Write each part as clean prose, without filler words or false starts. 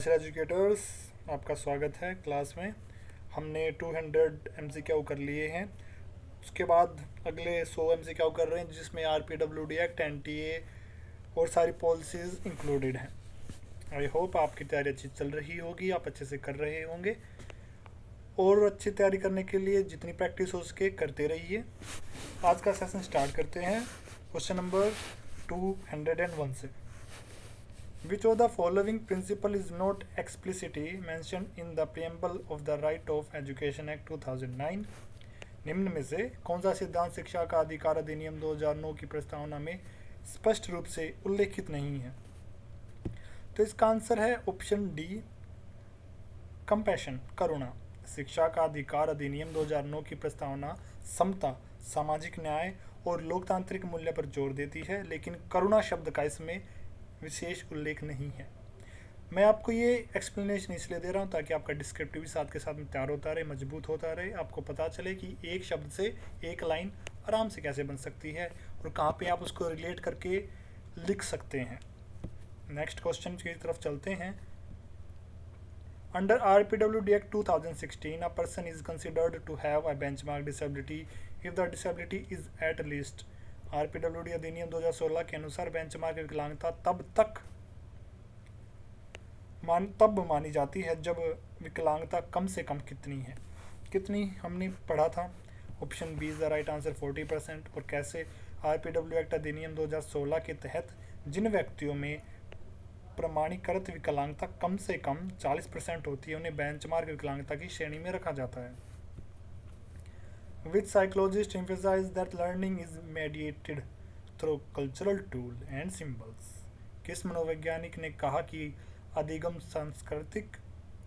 Educators, आपका स्वागत है क्लास में। हमने 200 MCQ कर लिए हैं। उसके बाद अगले 100 MCQ कर रहे हैं, जिसमें RPWD एक्ट, NTA और सारी पॉलिसीज़ इंक्लूडेड हैं। आई होप आपकी तैयारी अच्छी चल रही होगी, आप अच्छे से कर रहे होंगे और अच्छी तैयारी करने के लिए जितनी प्रैक्टिस हो सके करते रहिए। आज का सेशन स्टार्ट करते हैं क्वेश्चन नंबर 201 से। Which of the following principle is not explicitly mentioned in the preamble of the Right of Education Act 2009? निम्न में से कौन सा सिद्धांत शिक्षा का अधिकार अधिनियम 2009 की प्रस्तावना में स्पष्ट रूप से उल्लेखित नहीं है? तो इसका आंसर है ऑप्शन डी, कंपैशन, करुणा। शिक्षा का अधिकार अधिनियम 2009 की प्रस्तावना समता, सामाजिक न्याय और लोकतांत्रिक मूल्य पर जोर देती है, लेकिन करुणा शब्द का इसमें विशेष उल्लेख नहीं है। मैं आपको ये एक्सप्लेनेशन इसलिए दे रहा हूँ ताकि आपका डिस्क्रिप्टिव भी साथ के साथ में तैयार होता रहे, मजबूत होता रहे, आपको पता चले कि एक शब्द से एक लाइन आराम से कैसे बन सकती है और कहाँ पे आप उसको रिलेट करके लिख सकते हैं। नेक्स्ट क्वेश्चन की तरफ चलते हैं। Under RPWD Act 2016, a person is considered to have a benchmark disability if the disability is at least। RPWD अधिनियम 2016 के अनुसार बेंचमार्क विकलांगता तब मानी जाती है जब विकलांगता कम से कम कितनी है। कितनी हमने पढ़ा था, option B is the right answer 40%। और कैसे? RPW एक्ट अधिनियम 2016 के तहत जिन व्यक्तियों में प्रमाणीकृत विकलांगता कम से कम 40% होती है उन्हें बेंचमार्क विकलांगता की श्रेणी में रखा जाता है। Which psychologist emphasized that learning is mediated through cultural tool and symbols? किस मनोवैज्ञानिक ने कहा कि अधिगम सांस्कृतिक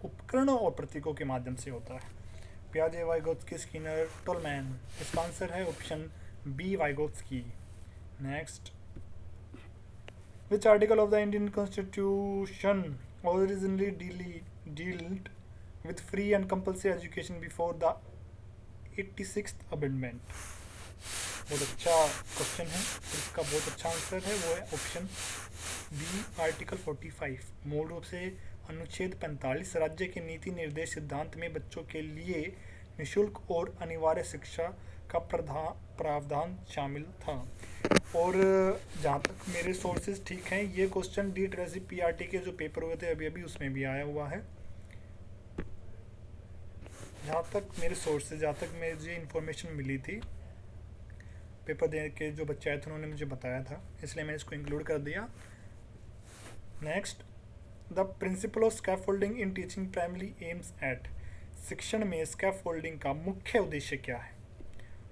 उपकरणों और प्रतीकों के माध्यम से होता है? पियाजे, वाइगोत्स्की, स्किनर, टोलमैन। इसका आंसर है option B, Vygotsky. Next, Which article of the Indian Constitution originally dealt with free and compulsory education before the 86th Amendment? बहुत अच्छा क्वेश्चन है, इसका बहुत अच्छा आंसर है वो है ऑप्शन बी, आर्टिकल 45। मूल रूप से अनुच्छेद 45 राज्य के नीति निर्देश सिद्धांत में बच्चों के लिए निःशुल्क और अनिवार्य शिक्षा का प्रावधान शामिल था। और जहाँ तक मेरे सोर्सेज ठीक हैं, ये क्वेश्चन DTRC-PRT के जो पेपर हुए थे अभी अभी उसमें भी आया हुआ है। जहाँ तक मेरे सोर्सेज, जहाँ तक मुझे इन्फॉर्मेशन मिली थी, पेपर दे के जो बच्चे आए थे उन्होंने मुझे बताया था, इसलिए मैंने इसको इंक्लूड कर दिया। Next, the principle of scaffolding in teaching primary aims at. शिक्षण में स्कैफोल्डिंग का मुख्य उद्देश्य क्या है?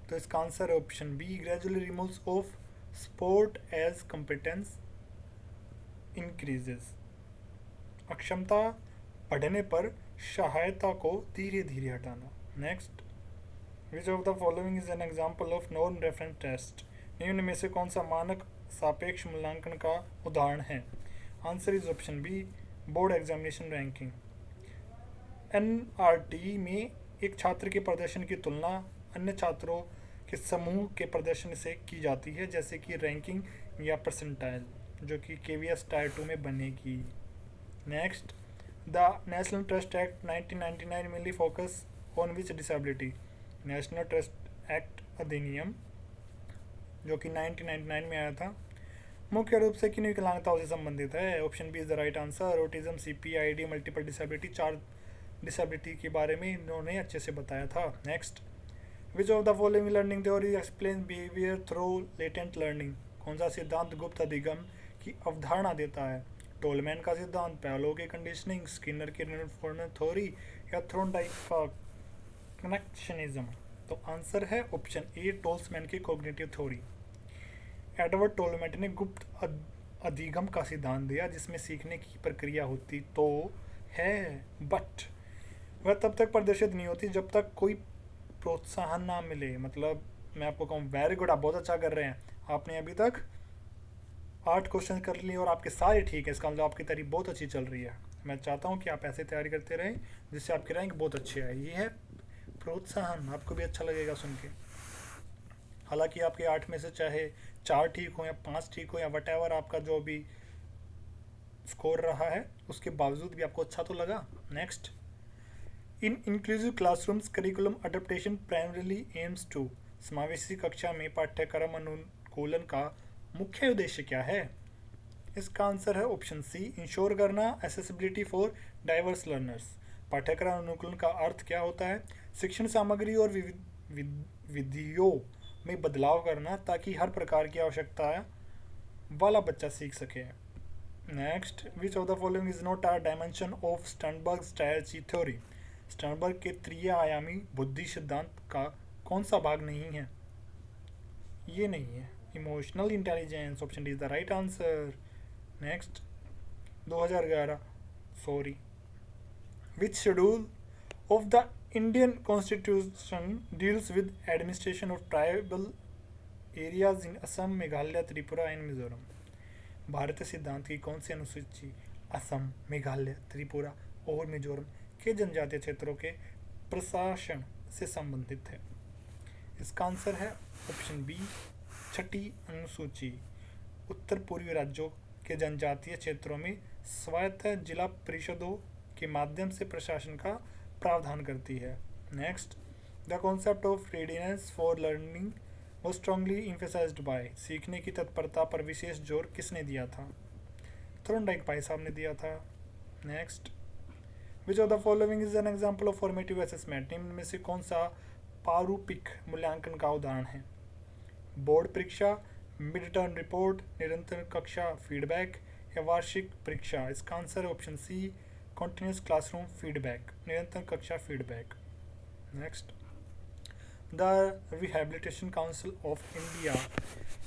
तो इसका आंसर है option B, gradually removes of support as competence increases. अक्षमता बढ़ने पर सहायता को धीरे धीरे हटाना। Next, which of the following is an example of non reference test? निम्न में से कौन सा मानक सापेक्ष मूल्यांकन का उदाहरण है? Answer is option B, board examination ranking. NRT में एक छात्र के प्रदर्शन की तुलना अन्य छात्रों के समूह के प्रदर्शन से की जाती है, जैसे कि रैंकिंग या परसेंटाइल, जो कि KVS टायर 2 में बनेगी। Next, the national trust act 1999 mainly focus on which disability? National trust act अधिनियम जो कि 1999 में आया था, मुख्य रूप से किन विकलांगताओं से संबंधित है? Option B is the right answer, autism, CPID, multiple disability. 4 disability के बारे में इन्होंने अच्छे से बताया था। Next, which of the following learning theory explain behaviour through latent learning? कौन सा सिद्धांत गुप्त अधिगम की अवधारणा देता है? टोलमैन का सिद्धांत, पैवलोव की कंडीशनिंग, स्किनर की रेनफोर्समेंट थ्योरी या थ्रोनडाइक का कनेक्शनिज्म? तो आंसर है ऑप्शन ए, टोल्समैन की कॉग्निटिव थ्योरी। एडवर्ड टोलमैन ने गुप्त अधिगम का सिद्धांत दिया जिसमें सीखने की प्रक्रिया होती तो है, बट वह तब तक प्रदर्शित नहीं होती जब तक कोई प्रोत्साहन ना मिले। मतलब मैं आपको कहूँ, वेरी गुड, आप बहुत अच्छा कर रहे हैं, आपने अभी तक 8 क्वेश्चन कर लिए और आपके सारे ठीक है, इसका मतलब आपकी तैयारी बहुत अच्छी चल रही है। मैं चाहता हूँ कि आप ऐसे तैयारी करते रहें जिससे आपकी रैंक बहुत अच्छी आए। ये है प्रोत्साहन, आपको भी अच्छा लगेगा सुन के। हालांकि आपके 8 में से चाहे 4 ठीक हो या 5 ठीक हो या वट एवर आपका जो भी स्कोर रहा है, उसके बावजूद भी आपको अच्छा तो लगा। Next, in inclusive classrooms curriculum adaptation primarily aims to, समावेशी कक्षा में पाठ्यक्रम अनुकूलन का मुख्य उद्देश्य क्या है? इसका आंसर है ऑप्शन सी, इंश्योर करना एसेसिबिलिटी फॉर डाइवर्स लर्नर्स। पाठ्यक्रम अनुकूलन का अर्थ क्या होता है? शिक्षण सामग्री और विधियों में बदलाव करना ताकि हर प्रकार की आवश्यकता वाला बच्चा सीख सके। Next, which of the following is not a dimension of Sternberg strategy theory? Sternberg के त्रिय आयामी बुद्धि सिद्धांत का कौन सा भाग नहीं है? ये नहीं है, emotional intelligence. Option D is the right answer. Next, 2011 sorry, which schedule of the Indian Constitution deals with administration of tribal areas in Assam, Meghalaya, Tripura and Mizoram? भारतीय सिद्धांत की कौन सी अनुसूची असम, मेघालय, त्रिपुरा और मिजोरम के जनजातीय क्षेत्रों के प्रशासन से संबंधित है? इसका आंसर है ऑप्शन बी, छठी अनुसूची। उत्तर पूर्वी राज्यों के जनजातीय क्षेत्रों में स्वायत्त जिला परिषदों के माध्यम से प्रशासन का प्रावधान करती है। Next, the concept of readiness for learning was strongly emphasised by, सीखने की तत्परता पर विशेष जोर किसने दिया था? थोर्नडाइक भाई साहब ने दिया था। Next, which of the following is an example of formative assessment? निम्न में से कौन सा पारूपिक मूल्यांकन का उदाहरण है? बोर्ड परीक्षा, मिड टर्म रिपोर्ट, निरंतर कक्षा फीडबैक या वार्षिक परीक्षा? इसका आंसर है option C, continuous classroom feedback, निरंतर कक्षा feedback. Next, the rehabilitation council of India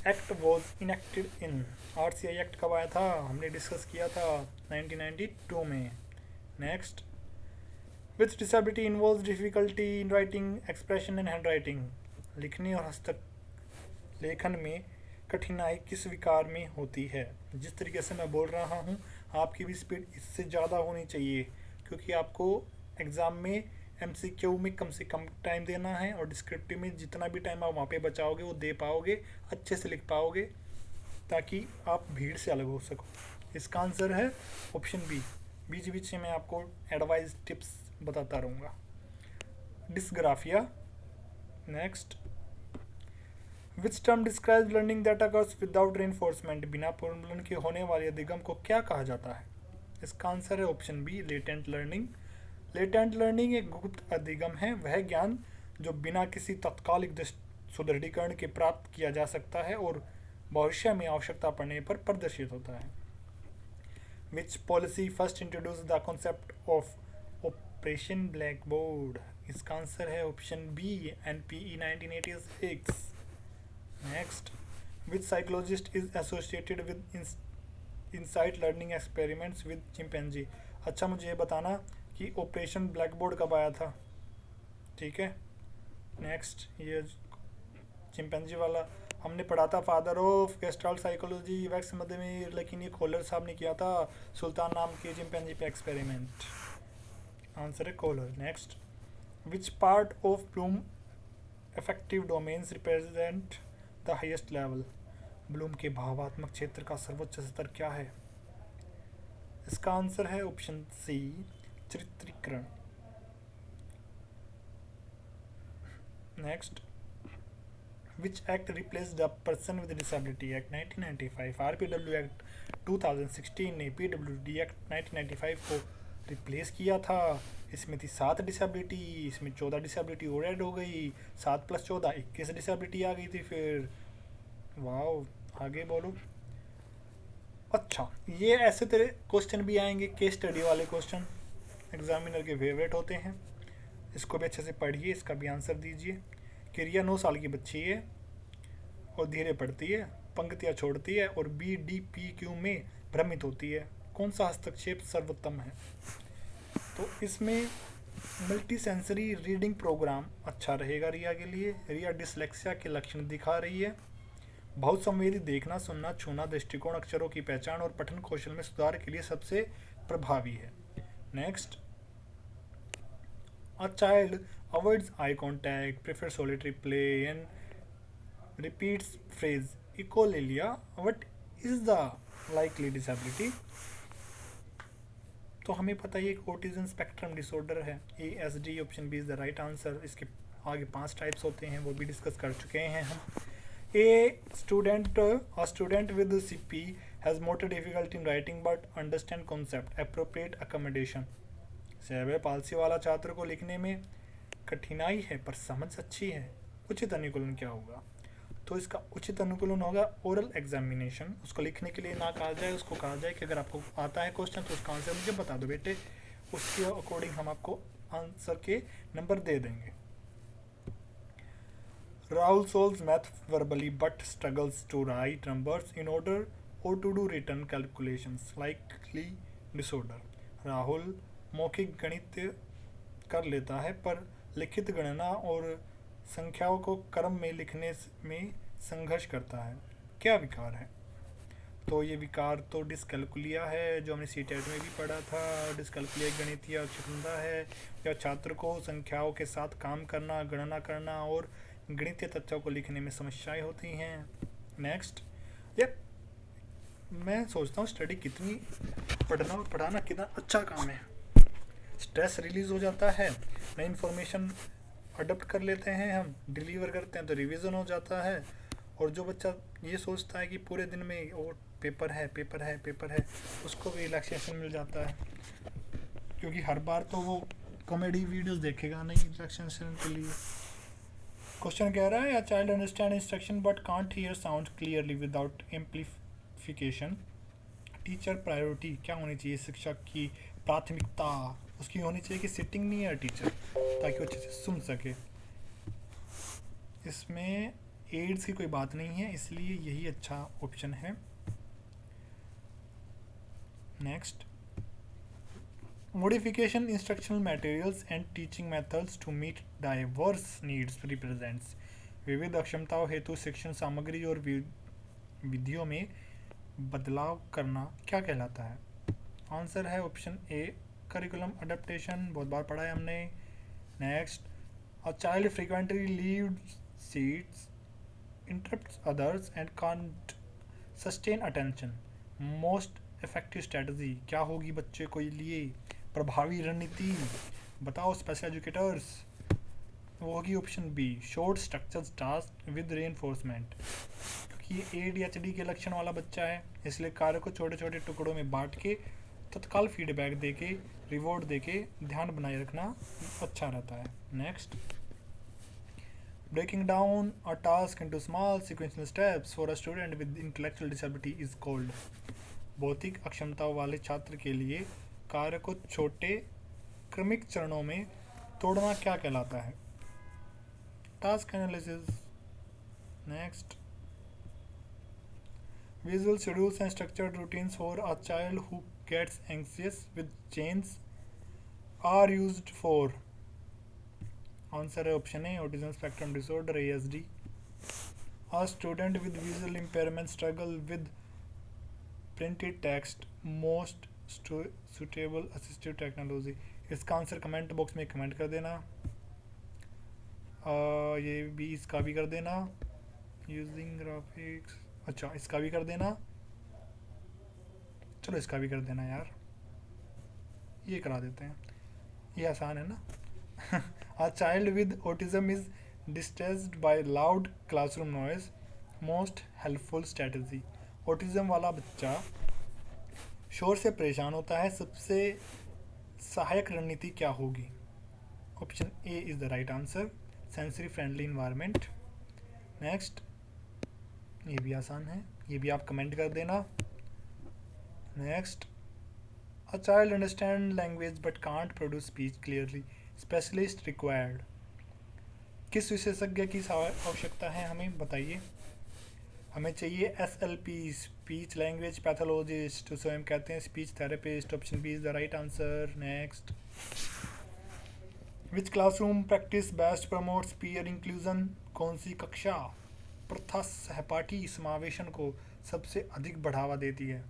act was enacted in, RCI act कब आया था? हमने डिस्कस किया था 1992 में। Next, which disability involve difficulty in writing expression and hand writing, लिखने और हस्तलेखन में कठिनाई किस विकार में होती है? जिस तरीके से मैं बोल रहा हूँ आपकी भी स्पीड इससे ज़्यादा होनी चाहिए, क्योंकि आपको एग्ज़ाम में एमसीक्यू में कम से कम टाइम देना है और डिस्क्रिप्टिव में जितना भी टाइम आप वहाँ पे बचाओगे वो दे पाओगे, अच्छे से लिख पाओगे, ताकि आप भीड़ से अलग हो सको। इसका आंसर है ऑप्शन बी। बीच बीच में मैं आपको एडवाइस टिप्स बताता रहूँगा। Dysgraphia. Next, which term describe learning that occurs without reinforcement, बिना पुनर्मलन के होने वाले अधिगम को क्या कहा जाता है? इसका आंसर है option B, latent learning. Latent learning एक गुप्त अधिगम है, वह ज्ञान जो बिना किसी तत्कालिक सुदृढ़ीकरण के प्राप्त किया जा सकता है और भविष्य में आवश्यकता पड़ने पर प्रदर्शित होता है। Which policy first introduce the concept of operation black board? इसका आंसर है option B, NPE 1986। Next, which psychologist is associated with insight learning experiments with chimpanzee? अच्छा, मुझे ये बताना कि ऑपरेशन ब्लैक बोर्ड कब आया था? ठीक है। नेक्स्ट, ये चिंपैंजी वाला हमने पढ़ा था, फादर ऑफ गेस्टाल्ट साइकोलॉजी वैक्स मध्यमीर, लेकिन ये कोलर साहब ने किया था, सुल्तान नाम के चिंपैंजी पे एक्सपेरिमेंट। आंसर है Kohler. Next, which part of Bloom affective domains represent the highest level? Bloom के भावात्मक क्षेत्र का सर्वोच्च स्तर क्या है? इसका आंसर है ऑप्शन सी, चित्रीकरण। Next, which act replaced the person with disability? Act 1995। RPWD act 2016 ने पीडब्ल्यूडी एक्ट 1995 को रिप्लेस किया था। इसमें थी 7 डिसेबिलिटी, इसमें 14 डिसेबिलिटी और ऐड हो गई, 7 + 14 21 डिसेबिलिटी आ गई थी फिर। वाह, आगे बोलो। अच्छा, ये ऐसे तेरे क्वेश्चन भी आएंगे, केस स्टडी वाले क्वेश्चन एग्जामिनर के फेवरेट होते हैं। इसको भी अच्छे से पढ़िए, इसका भी आंसर दीजिए। कि रिया 9 साल की बच्ची है और धीरे पढ़ती है, पंक्तियाँ छोड़ती है और BDPQ में भ्रमित होती है। कौन सा हस्तक्षेप सर्वोत्तम है? तो इसमें मल्टी सेंसरी रीडिंग प्रोग्राम अच्छा रहेगा रिया के लिए। रिया डिसलेक्सिया के लक्षण दिखा रही है। बहुत संवेदी देखना, सुनना, छूना दृष्टिकोण अक्षरों की पहचान और पठन कौशल में सुधार के लिए सबसे प्रभावी है। Next, a child avoids eye contact, prefer solitary play and repeats phrase echolalia, what is the likely disability? तो हमें पता है एक ऑटिज्म स्पेक्ट्रम डिसऑर्डर है, ASD, option B is the right answer. इसके आगे 5 टाइप्स होते हैं, वो भी डिस्कस कर चुके हैं हम। A student with CP has motor difficulty in writing but understand concept, appropriate accommodation। Cerebral palsy वाला छात्र को लिखने में कठिनाई है पर समझ अच्छी है, उचित अनुकूलन क्या होगा? तो इसका उचित अनुकूलन होगा ओरल एग्जामिनेशन। उसको लिखने के लिए ना कहा जाए, उसको कहा जाए कि अगर आपको आता है क्वेश्चन तो उसका आंसर मुझे बता दो बेटे, उसके अकॉर्डिंग हम आपको आंसर के नंबर दे देंगे। Rahul solves math verbally but struggles to write numbers in order or to do written calculations, likely disorder। Rahul मौखिक गणित कर लेता है पर लिखित गणना और संख्याओं को क्रम में लिखने में संघर्ष करता है, क्या विकार है? तो ये विकार तो डिस्कैलकुलिया है, जो हमने CTET में भी पढ़ा था। डिस्कैलकुलिया गणितीय अक्षमता है या छात्र को संख्याओं के साथ काम करना, गणना करना और गणितीय तथ्यों को लिखने में समस्याएं होती हैं। नेक्स्ट, ये मैं सोचता हूँ स्टडी कितनी पढ़ना और पढ़ाना कितना अच्छा काम है। स्ट्रेस रिलीज हो जाता है, नई इन्फॉर्मेशन अडोप्ट कर लेते हैं, हम डिलीवर करते हैं तो रिवीजन हो जाता है। और जो बच्चा ये सोचता है कि पूरे दिन में वो पेपर है, उसको भी रिलैक्सेशन मिल जाता है, क्योंकि हर बार तो वो कॉमेडी वीडियोस देखेगा नहीं रिलैक्सेशन के लिए। क्वेश्चन कह रहा है, a child understand instruction but can't hear sound clearly without amplification, teacher priority क्या होनी चाहिए? शिक्षक की प्राथमिकता उसकी होनी चाहिए कि सिटिंग नियर टीचर, ताकि वो अच्छे से सुन सके। इसमें एड्स की कोई बात नहीं है, इसलिए यही अच्छा ऑप्शन है। Next, modification instructional materials and teaching methods to meet diverse needs represents। विविध अक्षमताओं हेतु शिक्षण सामग्री और विधियों में बदलाव करना क्या कहलाता है? आंसर है ऑप्शन ए, करिकुलम अडेप्टेशन, बहुत बार पढ़ा है हमने। Next, a child frequently leaves seats, interrupts others and can't sustain attention, most effective strategy क्या होगी बच्चे को लिए? प्रभावी रणनीति बताओ स्पेशल एजुकेटर्स। वो होगी option B, short structured task with reinforcement. क्योंकि ये ADHD के लक्षण वाला बच्चा है, इसलिए कार्य को छोटे छोटे टुकड़ों में बांट के तत्काल फीडबैक देके, रिवॉर्ड देके ध्यान बनाए रखना अच्छा रहता है। Next, breaking down a task into small sequential steps for a student with intellectual disability is called. भौतिक अक्षमताओं वाले छात्र के लिए कार्य को छोटे क्रमिक चरणों में तोड़ना क्या कहलाता है? Task analysis. Next, visual schedules and structured routines for a child who gets anxious with change are used for. Answer है option A, autism spectrum disorder ASD। A student with visual impairment struggle with printed text, most suitable assistive technology. इसका answer comment box में comment कर देना। ये भी, इसका भी कर देना, यूजिंग ग्राफिक्स, अच्छा इसका भी कर देना, चलो इसका भी कर देना यार, ये करा देते हैं, ये आसान है ना। A child with autism is distressed by loud classroom noise, most helpful strategy. Autism वाला बच्चा शोर से परेशान होता है, सबसे सहायक रणनीति क्या होगी? Option A is the right answer, sensory friendly environment. Next, ये भी आसान है, ये भी आप कमेंट कर देना। Next, a child understand language but can't produce speech clearly, specialist required. किस विशेषज्ञ की आवश्यकता है हमें बताइए? हमें चाहिए SLP, स्पीच लैंग्वेज पैथोलॉजिस्ट, उसे हम कहते हैं speech therapist. Option B is the right answer. Next, which classroom practice best promotes peer inclusion, कौन सी कक्षा प्रथा सहपाठी समावेशन को सबसे अधिक बढ़ावा देती है?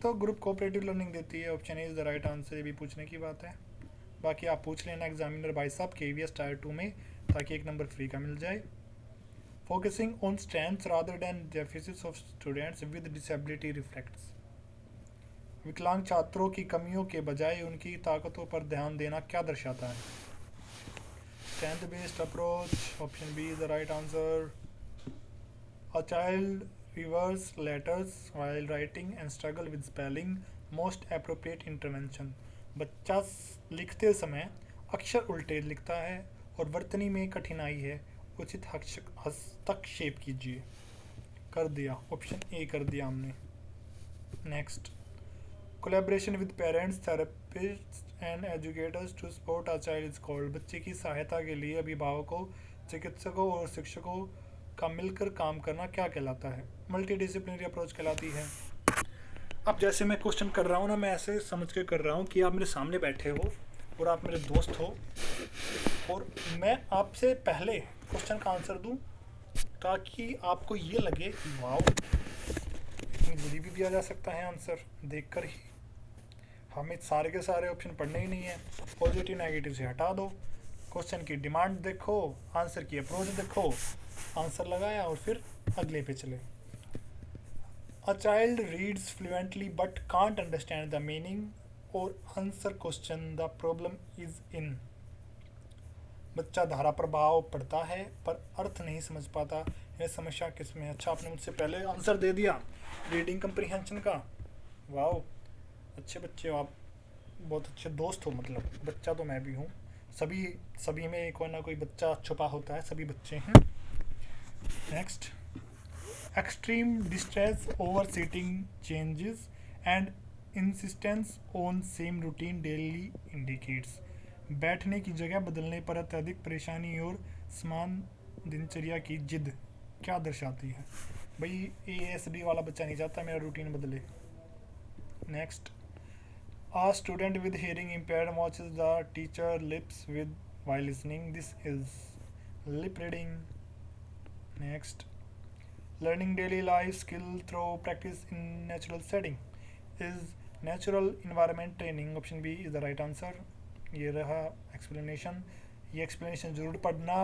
तो ग्रुप कोऑपरेटिव लर्निंग देती है। Option A is the right answer. ये भी पूछने की बात है, बाकी आप पूछ लेना एग्जामिनर भाई साहब KVS टायर 2 में, ताकि एक नंबर फ्री का मिल जाए। Focusing on strengths rather than deficits of students with disability reflects। विकलांग छात्रों की कमियों के बजाय उनकी ताकतों पर ध्यान देना क्या दर्शाता है? Strength based approach, option B is the right answer. A child reverse letters while writing and struggle with spelling. Most appropriate intervention. बच्चा लिखते समय अक्षर उल्टे लिखता है और वर्तनी में कठिनाई है, उचित हस्तक्षेप कीजिए. कर दिया, ऑप्शन ए कर दिया हमने. Next, collaboration with parents, therapist and educators to support a child is called. बच्चे की सहायता के लिए अभिभावकों, चिकित्सकों और शिक्षकों का मिलकर काम करना क्या कहलाता है? मल्टी डिसिप्लिनरी अप्रोच कहलाती है. अब जैसे मैं क्वेश्चन कर रहा हूँ ना, मैं ऐसे समझ के कर रहा हूँ कि आप मेरे सामने बैठे हो और आप मेरे दोस्त हो और मैं आपसे पहले क्वेश्चन का आंसर दूँ ताकि आपको ये लगे कि वाओ, इतनी जल्दी भी दिया जा सकता है आंसर देखकर ही. हमें सारे के सारे ऑप्शन पढ़ने ही नहीं है. पॉजिटिव नेगेटिव से हटा दो, क्वेश्चन की डिमांड देखो, आंसर की अप्रोच देखो, आंसर लगाया और फिर अगले पे चले. A child reads fluently but can't understand the meaning और answer question the problem is in. बच्चा धारा प्रभाव पढ़ता है पर अर्थ नहीं समझ पाता, यह समस्या किसमें है? अच्छा, आपने मुझसे पहले आंसर दे दिया रीडिंग कंप्रीहेंशन का. वाओ, अच्छे बच्चे हो आप, बहुत अच्छे दोस्त हो. मतलब बच्चा तो मैं भी हूँ, सभी में कोई ना कोई बच्चा छुपा होता है, सभी बच्चे हैं. Next, extreme distress over seating changes and insistence on same routine daily indicates. बैठने की जगह बदलने पर अत्यधिक परेशानी और समान दिनचर्या की जिद क्या दर्शाती है? भाई ASD वाला बच्चा नहीं चाहता मेरा रूटीन बदले. Next, a student with hearing impaired watches the teacher lips with while listening. This is lip reading. Next, learning daily life skill through practice in natural setting is natural environment training. Option B is the right answer. ये रहा explanation. ये explanation ज़रूर पढ़ना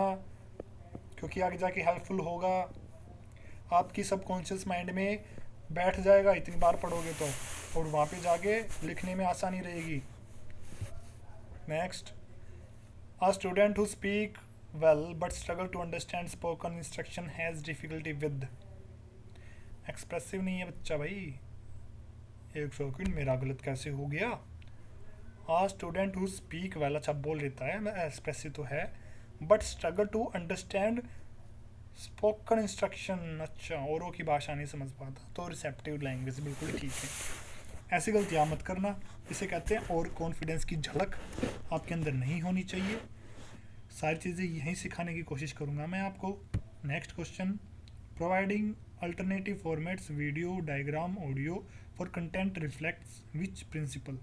क्योंकि आगे जाके helpful होगा. आपकी सबकॉन्शियस माइंड में बैठ जाएगा इतनी बार पढ़ोगे तो, और वहाँ पे जाके लिखने में आसानी रहेगी. Next, a student who speak well but struggle to understand spoken instruction has difficulty with. Expressive नहीं है बच्चा भाई. एक सेकंड, मेरा गलत कैसे हो गया? A student who speak well, अच्छा बोल लेता है, एक्सप्रेसिव तो है, but struggle to understand spoken instruction. अच्छा, औरों की भाषा नहीं समझ पाता तो रिसेप्टिव लैंग्वेज, बिल्कुल ठीक है. ऐसी गलतियाँ मत करना, इसे कहते हैं और कॉन्फिडेंस की झलक आपके अंदर नहीं होनी चाहिए. सारी चीज़ें यहीं सिखाने की कोशिश करूँगा मैं आपको. Next question, providing alternative formats video, diagram, audio for content reflects which principle.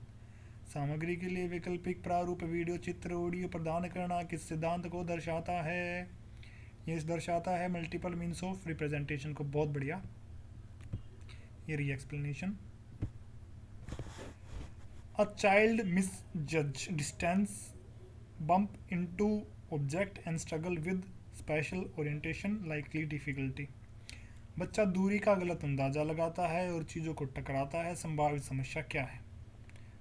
सामग्री के लिए वैकल्पिक प्रारूप वीडियो, चित्र, ऑडियो प्रदान करना किस सिद्धांत को दर्शाता है? ये दर्शाता है मल्टीपल मीन्स ऑफ रिप्रेजेंटेशन को. बहुत बढ़िया, ये रही explanation. A child misjudge distance, bump into object and struggle with special orientation likely difficulty. बच्चा दूरी का गलत अंदाज़ा लगाता है और चीज़ों को टकराता है, संभावित समस्या क्या है?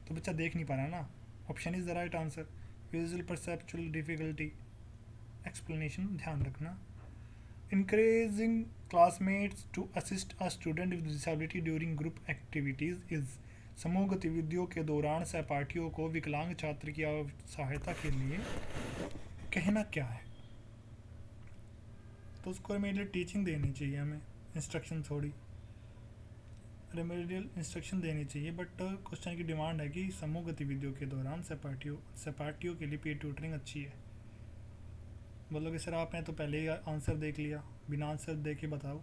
तो बच्चा देख नहीं पा रहा ना. Option is the right answer, visual perceptual difficulty. Explanation ध्यान रखना. Encouraging classmates to assist a student with disability during group activities is. समूह गतिविधियों के दौरान सहपाठियों को विकलांग छात्र की सहायता के लिए कहना क्या है? तो उसको रेमेडियल टीचिंग देनी चाहिए हमें, इंस्ट्रक्शन थोड़ी रेमेडियल इंस्ट्रक्शन देनी चाहिए. बट क्वेश्चन की डिमांड है कि समूह गतिविधियों के दौरान सहपाठियों के लिए पीयर ट्यूटरिंग अच्छी है. बोलोगे सर आपने तो पहले ही आंसर देख लिया, बिना आंसर देखे बताओ.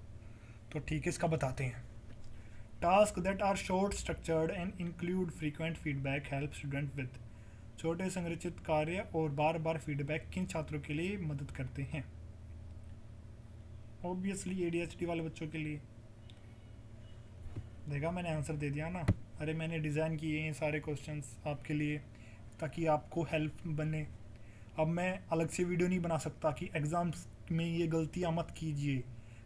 तो ठीक है, इसका बताते हैं. Task that are short structured and include frequent feedback help student with. छोटे संरचित कार्य और बार बार फीडबैक किन छात्रों के लिए मदद करते हैं? ऑब्वियसली ADHD वाले बच्चों के लिए. देखा, मैंने आंसर दे दिया ना. अरे मैंने डिज़ाइन किए हैं सारे क्वेश्चंस आपके लिए ताकि आपको हेल्प बने. अब मैं अलग से वीडियो नहीं बना सकता कि एग्ज़ाम्स में ये गलतियाँ मत कीजिए.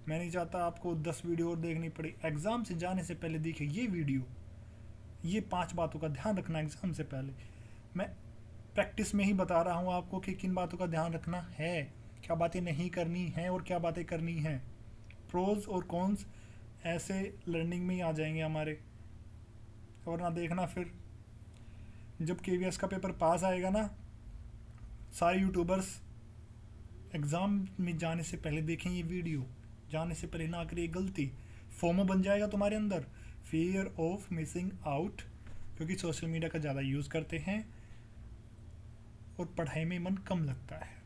मैं नहीं चाहता आपको 10 वीडियो और देखनी पड़े. एग्ज़ाम से जाने से पहले देखिए ये वीडियो, ये 5 बातों का ध्यान रखना एग्ज़ाम से पहले। मैं प्रैक्टिस में ही बता रहा हूँ आपको कि किन बातों का ध्यान रखना है, क्या बातें नहीं करनी हैं और क्या बातें करनी हैं। प्रोज और कॉन्स ऐसे लर्निंग में ही आ जाएंगे हमारे। और ना देखना फिर जब केवीएस का पेपर पास आएगा ना, सारे यूट्यूबर्स एग्ज़ाम में जाने से पहले देखें ये वीडियो, जाने से पहले ना करिए गलती। फोमो बन जाएगा तुम्हारे अंदर, फियर ऑफ मिसिंग आउट, क्योंकि सोशल मीडिया का ज़्यादा यूज़ करते हैं और पढ़ाई में मन कम लगता है।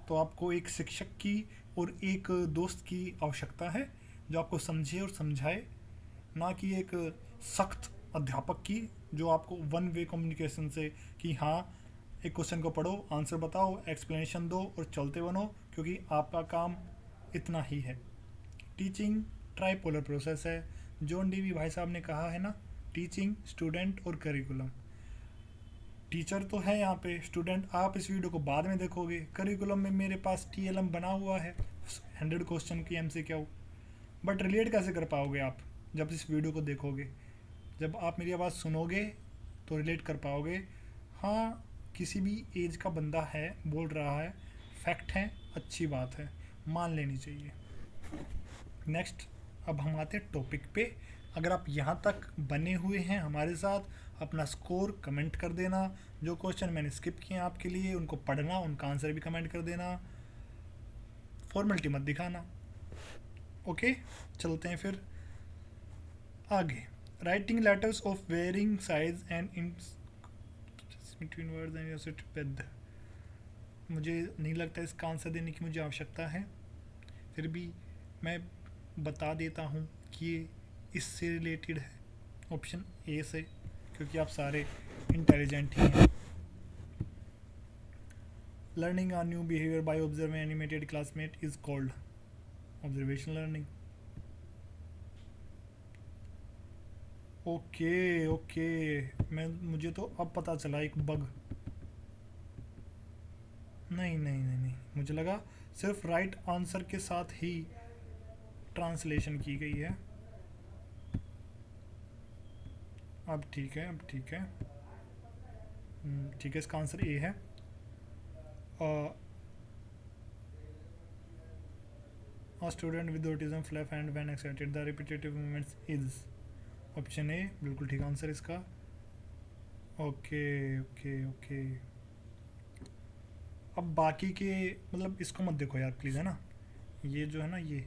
तो आपको एक शिक्षक की और एक दोस्त की आवश्यकता है जो आपको समझे और समझाए, ना कि एक सख्त अध्यापक की जो आपको वन वे कम्युनिकेशन से कि हाँ एक क्वेश्चन को पढ़ो, आंसर बताओ, एक्सप्लेनेशन दो और चलते बनो, क्योंकि आपका काम इतना ही है। टीचिंग ट्राइपोलर प्रोसेस है। जॉन डीवी भाई साहब ने कहा है ना, टीचिंग, स्टूडेंट और करिकुलम। टीचर तो है यहाँ पे, स्टूडेंट आप इस वीडियो को बाद में देखोगे। करिकुलम में मेरे पास TLM बना हुआ है 100 क्वेश्चन की MCQ, बट रिलेट कैसे कर पाओगे आप जब इस वीडियो को देखोगे? जब आप मेरी आवाज़ सुनोगे तो रिलेट कर पाओगे। हाँ, किसी भी एज का बंदा है बोल रहा है, फैक्ट है, अच्छी बात है, मान लेनी चाहिए। नेक्स्ट, अब हम आते हैं टॉपिक पे। अगर आप यहाँ तक बने हुए हैं हमारे साथ, अपना स्कोर कमेंट कर देना। जो क्वेश्चन मैंने स्किप किए हैं आपके लिए उनको पढ़ना, उनका आंसर भी कमेंट कर देना, फॉर्मेलिटी मत दिखाना। ओके, चलते हैं फिर आगे। Writing letters of varying size and in between words and your with. मुझे नहीं लगता इसका आंसर देने की मुझे आवश्यकता है, फिर भी मैं बता देता हूँ कि ये इससे रिलेटेड है, ऑप्शन ए से, क्योंकि आप सारे इंटेलिजेंट ही हैं। Learning a new behaviour by observing animated classmate is called observation learning. Okay okay, मुझे तो अब पता चला एक बग। नहीं, मुझे लगा सिर्फ राइट आंसर के साथ ही ट्रांसलेशन की गई है। अब ठीक है, ठीक है, इसका आंसर ए है। A student with autism flap hand when excited, the repetitive movements is option A बिल्कुल ठीक आंसर इसका। ओके। अब बाकी के मतलब इसको मत देखो यार प्लीज़, है ना, ये जो है ना ये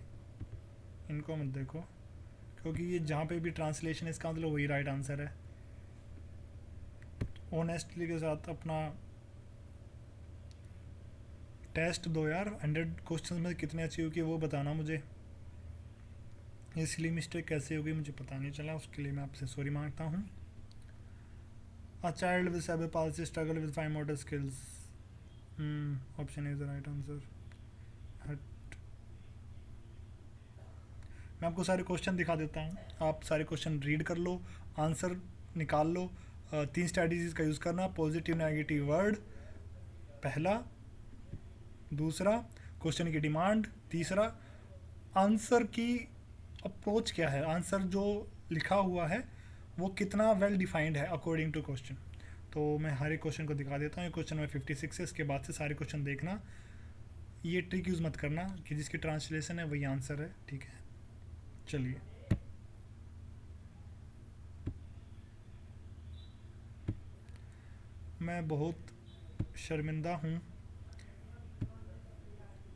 इनको मत देखो, क्योंकि ये जहाँ पे भी ट्रांसलेशन है इसका मतलब वही राइट आंसर है। ऑनेस्टली के साथ अपना टेस्ट दो यार, 100 क्वेश्चन में कितने अचीव किए वो बताना मुझे। इसलिए मिस्टेक कैसे हो गई मुझे पता नहीं चला, उसके लिए मैं आपसे सॉरी मांगता हूँ। अ child with cerebral palsy struggle with fine motor skills, option is the right answer. मैं आपको सारे क्वेश्चन दिखा देता हूँ, आप सारे क्वेश्चन रीड कर लो, आंसर निकाल लो। 3 स्ट्रैटेजीज का यूज़ करना, पॉजिटिव नेगेटिव वर्ड पहला, दूसरा क्वेश्चन की डिमांड, तीसरा आंसर की अप्रोच क्या है, आंसर जो लिखा हुआ है वो कितना वेल डिफाइंड है अकॉर्डिंग टू क्वेश्चन। तो मैं हर एक क्वेश्चन को दिखा देता हूँ। क्वेश्चन नंबर 56 है, इसके बाद से सारे क्वेश्चन देखना। ये ट्रिक यूज़ मत करना कि जिसकी ट्रांसलेशन है वही आंसर है, ठीक है। चलिए, मैं बहुत शर्मिंदा हूँ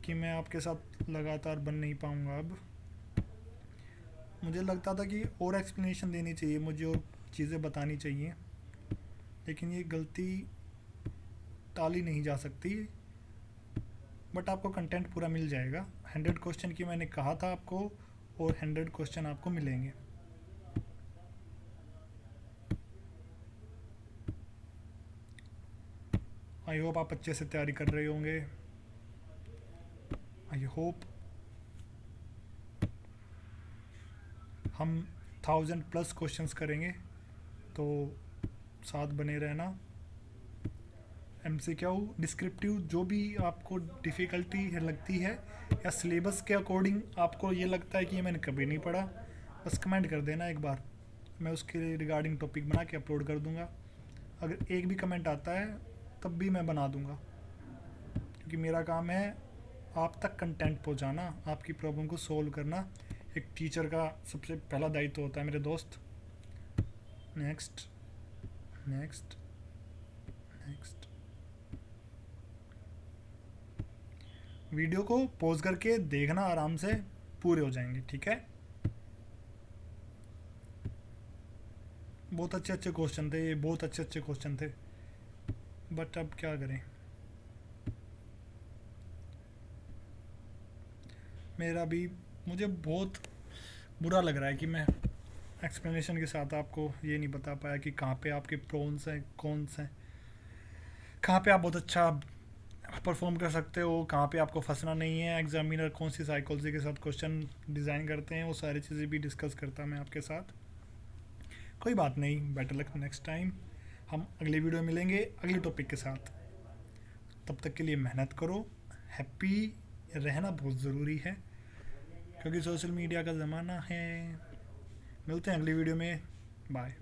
कि मैं आपके साथ लगातार बन नहीं पाऊँगा। अब मुझे लगता था कि और एक्सप्लेनेशन देनी चाहिए मुझे और चीज़ें बतानी चाहिए, लेकिन ये गलती टाली नहीं जा सकती। बट आपको कंटेंट पूरा मिल जाएगा। 100 क्वेश्चन की मैंने कहा था आपको, और 100 क्वेश्चन आपको मिलेंगे। आई होप आप अच्छे से तैयारी कर रहे होंगे। आई होप हम 1000+ क्वेश्चंस करेंगे, तो साथ बने रहना। MCQ डिस्क्रिप्टिव जो भी आपको डिफ़िकल्टी लगती है या सिलेबस के अकॉर्डिंग आपको ये लगता है कि ये मैंने कभी नहीं पढ़ा, बस कमेंट कर देना एक बार, मैं उसके रिगार्डिंग टॉपिक बना के अपलोड कर दूंगा। अगर एक भी कमेंट आता है तब भी मैं बना दूंगा, क्योंकि मेरा काम है आप तक कंटेंट पहुंचाना, आपकी प्रॉब्लम को सोल्व करना। एक टीचर का सबसे पहला दायित्व होता है मेरे दोस्त। Next next next. वीडियो को पॉज करके देखना, आराम से पूरे हो जाएंगे, ठीक है। बहुत अच्छे क्वेश्चन थे ये, बहुत अच्छे क्वेश्चन थे, बट अब क्या करें। मेरा भी, मुझे बहुत बुरा लग रहा है कि मैं एक्सप्लेनेशन के साथ आपको ये नहीं बता पाया कि कहाँ पे आपके प्रोन्स हैं, कौनस हैं, कहाँ पे आप बहुत अच्छा परफॉर्म कर सकते हो, कहाँ पे आपको फंसना नहीं है। एग्जामिनर कौन सी साइकोलॉजी के साथ क्वेश्चन डिज़ाइन करते हैं, वो सारी चीज़ें भी डिस्कस करता मैं आपके साथ। कोई बात नहीं, बेटर लक नेक्स्ट टाइम। हम अगले वीडियो में मिलेंगे अगले टॉपिक के साथ। तब तक के लिए मेहनत करो, हैप्पी रहना बहुत ज़रूरी है, क्योंकि सोशल मीडिया का ज़माना है। मिलते हैं अगली वीडियो में, बाय।